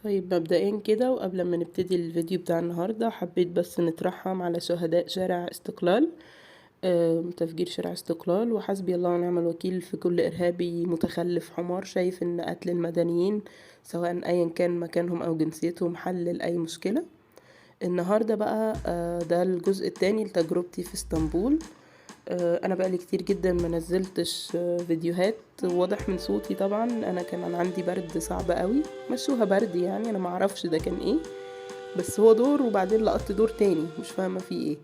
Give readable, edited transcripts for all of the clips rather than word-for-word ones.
طيب مبدئيا كده وقبل ما نبتدي الفيديو بتاع النهاردة حبيت بس نترحم على شهداء شارع استقلال. تفجير شارع استقلال، وحسبي الله ونعم الوكيل في كل إرهابي متخلف حمار شايف إن قتل المدنيين سواء أيا كان مكانهم أو جنسيتهم حل لأي مشكلة. النهاردة بقى ده الجزء التاني لتجربتي في اسطنبول. انا بقالي كتير جدا ما نزلتش فيديوهات. واضح من صوتي طبعا انا كان عندي برد صعب قوي، مشوها برد يعني، انا ما اعرفش ده كان ايه، بس هو دور وبعدين لقطت دور تاني مش فاهمه فيه ايه.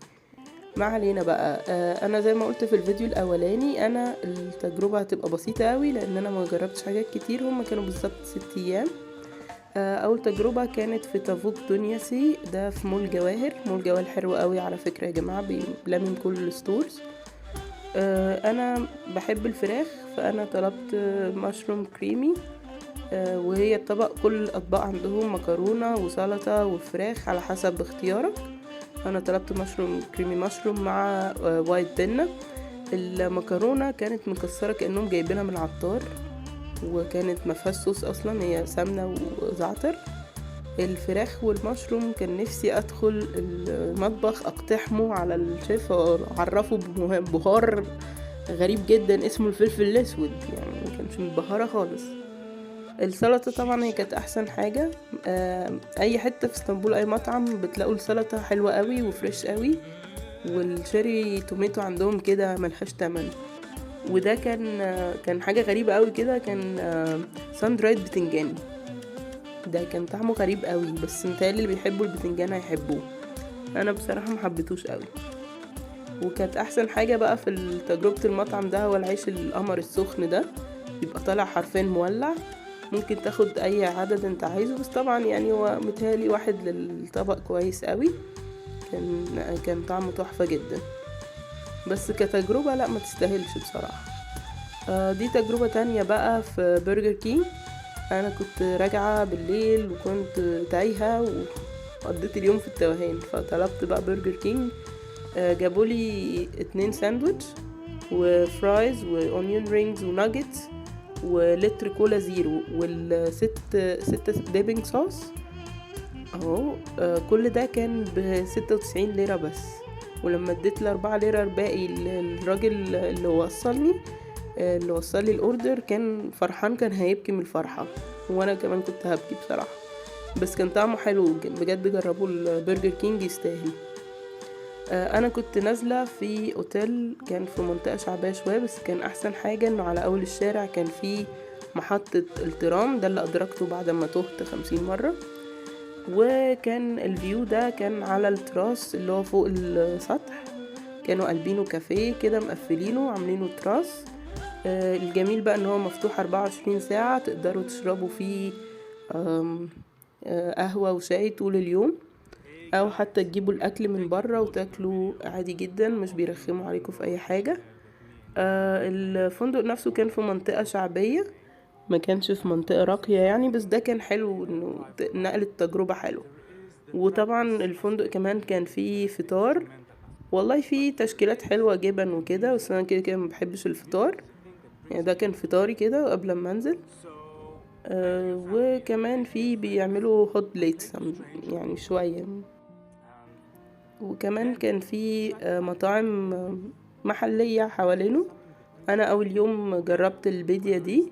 ما علينا بقى. انا زي ما قلت في الفيديو الاولاني انا التجربه هتبقى بسيطه قوي لان انا ما جربتش حاجات كتير، هما كانوا بالظبط 6 ايام. اول تجربه كانت في تافوك دونياسي، ده في مول جواهر. مول جواهر حلو قوي على فكره يا جماعه، بيلمم كل الستورز. انا بحب الفراخ فانا طلبت مشروم كريمي. وهي الطبق، كل الاطباق عندهم مكرونه وسلطه وفراخ على حسب اختيارك. انا طلبت مشروم كريمي مشروم مع وايت بنه. المكرونه كانت مكسره كانهم جايبينها من العطار، وكانت مفيهاش صوص اصلا، هي سمنه وزعتر. الفراخ والمشروم كان نفسي ادخل المطبخ اقتحمه على الشيف واعرفه ببهار غريب جدا اسمه الفلفل الاسود، يعني ما كانش متبهره خالص. السلطه طبعا هي كانت احسن حاجه. اي حته في اسطنبول اي مطعم بتلاقوا السلطه حلوه قوي وفريش قوي، والشيري توميتو عندهم كده ملهاش تمن. وده كان حاجه غريبه قوي كده، كان ساند رايد بتنجان. ده كان طعمه غريب قوي، بس متهيألي اللي بيحبوا البتنجان هيحبوه. انا بصراحه ما حبيتوش قوي. وكانت احسن حاجه بقى في تجربه المطعم ده هو العيش القمر السخن ده، بيبقى طالع حرفيا مولع. ممكن تاخد اي عدد انت عايزه، بس طبعا يعني هو متهيألي واحد للطبق كويس قوي. كان طعمه تحفه جدا، بس كتجربه لا ما تستاهلش بصراحه. دي تجربه تانية بقى في برجر كينج. انا كنت راجعه بالليل وكنت تايهه وقضيت اليوم في التوهان، فطلبت بقى برجر كينج. جابولي 2 ساندويتش وفرايز واونيون رينجز وناجتس ولتر كولا زيرو ستة ديبنج صوص اهو. كل ده كان ب96 ليرة بس. ولما اديت ال4 ليرة الباقي للراجل اللي وصل لي الاوردر كان فرحان، كان هيبكي من الفرحة، وانا كمان كنت هبكي بصراحة. بس كان طعمه حلو بجد، جربوا البرجر كينج يستاهل. انا كنت نازلة في اوتيل كان في منطقة شعبية شوية، بس كان احسن حاجة انه على اول الشارع كان في محطة الترام، ده اللي ادركته بعد ما تهت 50 مرة. وكان الفيو ده كان على التراس اللي هو فوق السطح، كانوا قلبينه كافيه كده مقفلينه عاملينه تراس. الجميل بقى ان هو مفتوح 24 ساعة، تقدروا تشربوا فيه قهوة وشاي طول اليوم، او حتى تجيبوا الاكل من بره وتاكلوا عادي جدا، مش بيرخموا عليكم في اي حاجة. الفندق نفسه كان في منطقة شعبية، ما كانش في منطقة راقية يعني، بس ده كان حلو انه نقل التجربة حلو. وطبعا الفندق كمان كان فيه فطار، والله فيه تشكيلات حلوة جبن وكده، بس انا كده كده ما بحبش الفطار يعني، ده كان فطاري كده قبل ما انزل. وكمان في بيعملوا هوت بليتس يعني شوية. وكمان كان في مطاعم محلية حوالينه. انا اول يوم جربت البيديا دي،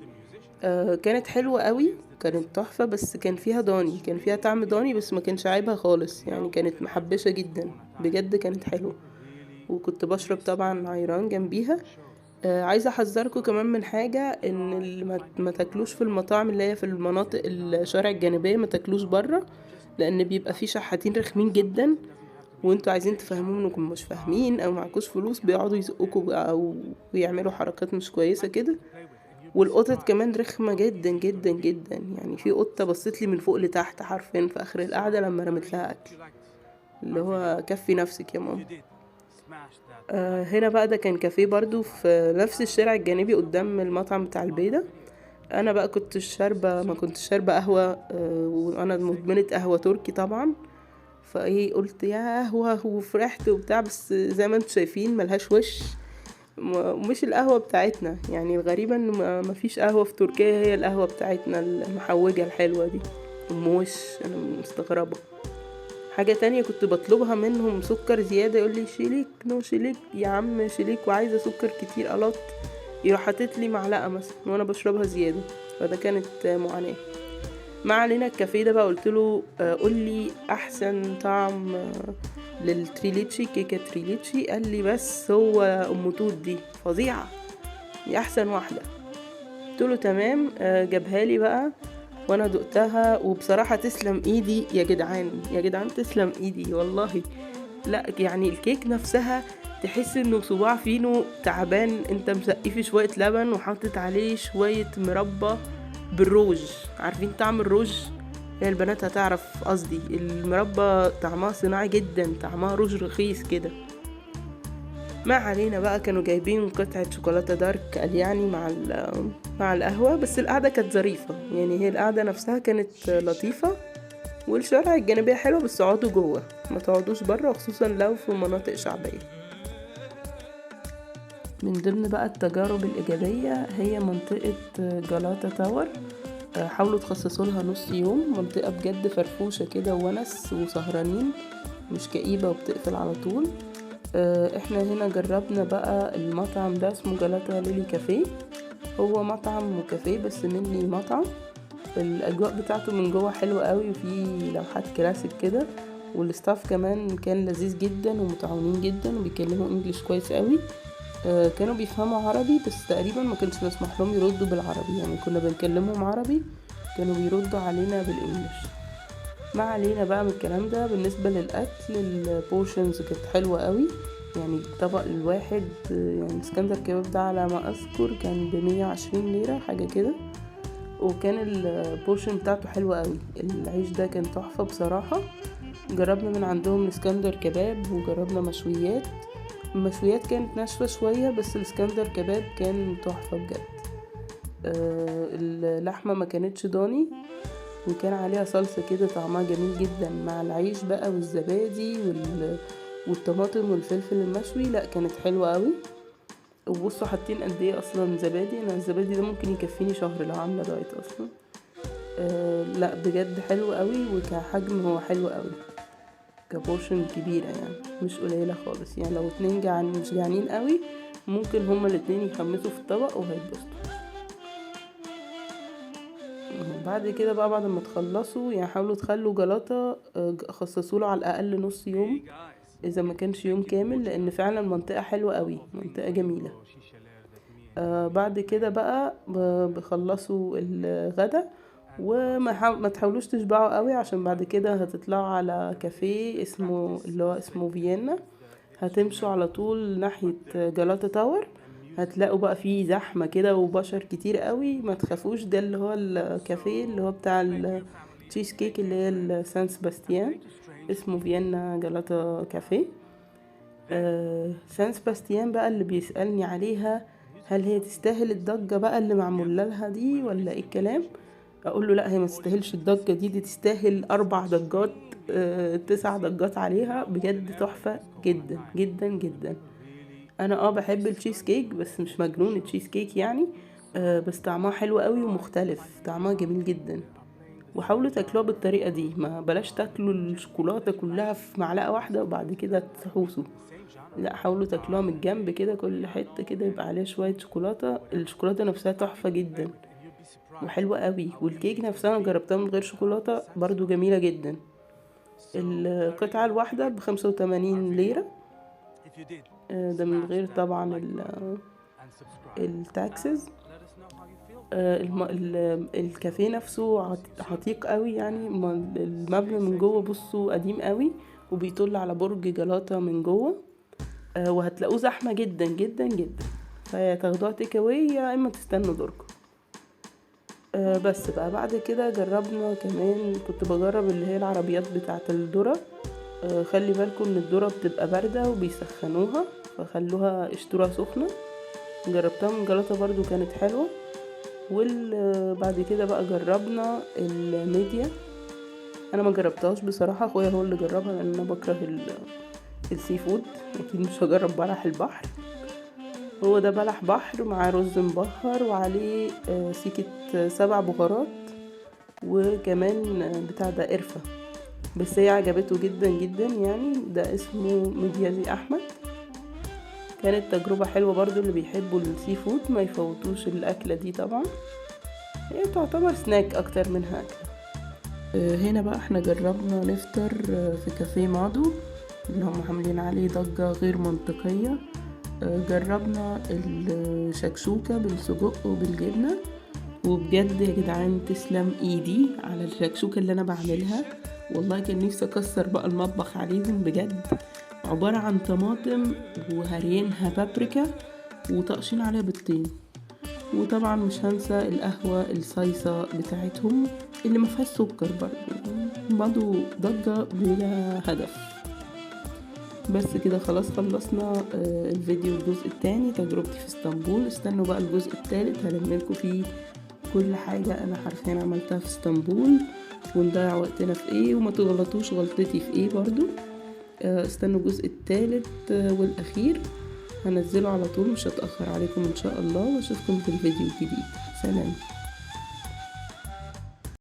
كانت حلوة قوي، كانت تحفة، بس كان فيها ضاني، كان فيها طعم ضاني، بس ما كانش عيبها خالص يعني، كانت محبشة جدا بجد، كانت حلوة. وكنت بشرب طبعا عيران جنبيها. عايزة احذركم كمان من حاجة، ان ما تاكلوش في المطاعم اللي هي في المناطق الشوارع الجانبية، ما تاكلوش برا، لان بيبقى في شحاتين رخمين جدا، وانتوا عايزين تفهموهم انكم مش فاهمين او معكوش فلوس، بيقعدوا يزقوكوا او بيعملوا حركات مش كويسة كده. والقطط كمان رخمة جدا جدا جدا، يعني في قطة بصت لي من فوق لتحت حرفيا في اخر القعدة لما رمت لها اكل، اللي هو كفي نفسك يا ماما. هنا بقى ده كان كافيه برضو في نفس الشارع الجانبي قدام المطعم بتاع البيضة. انا بقى ما كنتش شاربة قهوة، وانا مدمنة قهوة تركي طبعا، فايه قلت يا قهوة وفرحت وبتاع، بس زي ما انتم شايفين ملهاش وش، مش القهوة بتاعتنا يعني. الغريبة ان ما فيش قهوة في تركيا هي القهوة بتاعتنا المحوجة الحلوة دي، وش انا مستغربة. حاجة تانية كنت بطلبها منهم سكر زيادة، يقول لي شيليك نو شيليك يا عم شيليك، وعايزة سكر كتير الوت، يروح حاطط لي معلقة مثلا وانا بشربها زيادة، فده كانت معاناة. ما علينا. الكافيه ده بقى قلت له قول لي احسن طعم للتريليتشي، كيكة تريليتشي. قال لي بس هو ام توت دي فظيعة، دي احسن واحدة. قلت له تمام. جابها لي بقى وانا دقتها، وبصراحة تسلم ايدي يا جدعان، يا جدعان تسلم ايدي والله. لا يعني الكيك نفسها تحس انه صباع فينو تعبان، انت مسقفي شوية لبن وحاطط عليه شوية مربى بالروج. عارفين طعم الروج؟ هي البنات هتعرف قصدي. المربى طعمها صناعي جدا، طعمها روج رخيص كده. ما علينا بقى. كانوا جايبين قطعة شوكولاتة دارك يعني مع القهوة، بس القعدة كانت ظريفة يعني، هي القعدة نفسها كانت لطيفة، والشوارع الجانبية حلوة، بس اقعدوا جوه ما تقعدوش برا، خصوصا لو في مناطق شعبية. من ضمن بقى التجارب الإيجابية هي منطقة جالاتا تاور. حاولوا تخصصوا لها نص يوم، منطقة بجد فرفوشة كده وونس وسهرانين، مش كئيبة وبتقفل على طول. احنا هنا جربنا بقى المطعم ده اسمه جالاتا ليلي كافيه. هو مطعم وكافيه بس مني مطعم. الاجواء بتاعته من جوه حلوة قوي، وفي لوحات كلاسيك كده، والستاف كمان كان لذيذ جدا ومتعاونين جدا وبيكلموا انجليش كويس قوي. كانوا بيفهموا عربي، بس تقريبا ما كانش مسمح لهم يردوا بالعربي، يعني كنا بنكلمهم عربي كانوا بيردوا علينا بالانجليش. ما علينا بقى من الكلام ده. بالنسبة للأكل البورشنز كانت حلوة قوي، يعني الطبق الواحد يعني اسكندر كباب ده على ما أذكر كان ب120 ليرة حاجة كده، وكان البورشن بتاعته حلوة قوي. العيش ده كان تحفة بصراحة. جربنا من عندهم الاسكندر كباب، وجربنا مشويات. المشويات كانت ناشفة شوية، بس الاسكندر كباب كان تحفة بجد. اللحمة ما كانتش ضاني، وكان عليها صلصة كده طعمها جميل جدا مع العيش بقى والزبادي والطماطم والفلفل المشوي. لا كانت حلوة قوي. وبصوا حاطين قد ايه اصلا زبادي، انا الزبادي ده ممكن يكفيني شهر لو عاملة دايت اصلا. لا بجد حلو قوي، وكحجم هو حلو قوي، كبورشن كبيرة يعني مش قليلة خالص. يعني لو اتنين مش جعانين قوي، ممكن هما الاتنين يخمسوا في الطبق وهيتبسطوا. بعد كده بقى بعد ما تخلصوا يعني حاولوا تخلوا جلاطة خصصوا له على الاقل نص يوم اذا ما كانش يوم كامل، لان فعلا المنطقة حلوة قوي، منطقة جميلة. بعد كده بقى بخلصوا الغدا، ما تحاولوش تشبعوا قوي، عشان بعد كده هتطلعوا على كافيه اسمه فيينا. هتمشوا على طول ناحية جلاتا تاور، هتلاقوا بقى فيه زحمة كده وبشر كتير قوي. ما تخافوش، ده اللي هو الكافيه اللي هو بتاع التشيز كيك اللي هي السان سباستيان، اسمه فيينا جلاتا كافيه. سان سباستيان بقى اللي بيسألني عليها هل هي تستاهل الضجة بقى اللي معمول لها دي ولا ايه الكلام؟ اقول له لا، هي ما تستاهلش الضجة دي تستاهل 4 ضجات 9 ضجات عليها، بجد تحفة جدا جدا جدا. انا بحب التشيز كيك بس مش مجنون التشيز كيك يعني. بس طعمها حلو قوي ومختلف، طعمها جميل جدا. وحاولوا تاكلوها بالطريقة دي، ما بلاش تاكلوا الشوكولاتة كلها في معلقة واحدة وبعد كده تحوسوا. لا حاولوا تاكلوها من الجنب كده، كل حتة كده يبقى عليها شوية شوكولاتة. الشوكولاتة نفسها تحفة جدا وحلوة قوي، والكيك نفسها انا جربتها من غير شوكولاتة برضو جميلة جدا. القطعة الواحدة ب85 ليرة. ده من غير طبعا التاكسز. الكافيه نفسه عتيق قوي يعني، المبنى من جوه بصوا قديم قوي، وبيطل على برج جلاتا من جوه. وهتلاقوه زحمة جدا جدا جدا، فيا تاخدوها تيك اواي يا اما تستنوا دوركم. بس بقى بعد كده جربنا كمان، كنت بجرب اللي هي العربيات بتاعة الذرة. خلي بالكم ان الذرة بتبقى باردة وبيسخنوها، فخلوها اشتروها سخنة. جربتها من جلاتا برضو كانت حلوة. بعد كده بقى جربنا الميديا. انا ما جربتهاش بصراحة، اخويا هو اللي جربها لان انا بكره السي فود، اكيد مش هجرب بلح البحر. هو ده بلح بحر مع رز مبهر وعليه سيكة 7 بهارات. وكمان بتاع ده قرفة، بس هي عجبته جدا جدا يعني. ده اسمه مديازي احمد. كانت تجربة حلوة برضو، اللي بيحبوا السي فود ما يفوتوش الاكلة دي طبعا. هي تعتبر سناك اكتر منها اكل. هنا بقى احنا جربنا نفطر في كافيه مادو اللي هم عاملين عليه ضجة غير منطقية. جربنا الشكشوكة بالسجق وبالجبنة، وبجد يا جدعان تسلم ايدي على الشكشوكة اللي انا بعملها. والله كان نفسي اكسر بقى المطبخ عليهم بجد. عبارة عن طماطم وهرينها بابريكا وطقشين عليها بيضتين، وطبعا مش هنسى القهوة الصيصة بتاعتهم اللي ما فيهاش سكر برضو ضجة بلا هدف. بس كده خلاص خلصنا الفيديو الجزء الثاني تجربتي في اسطنبول. استنوا بقى الجزء الثالث هلملكوا فيه كل حاجة انا حرفيا عملتها في اسطنبول، ونضيع وقتنا في ايه وما تغلطوش غلطتي في ايه برضو. استنوا الجزء الثالث والاخير، هنزله على طول، مش هتأخر عليكم ان شاء الله، واشوفكم في الفيديو الجديد. سلام.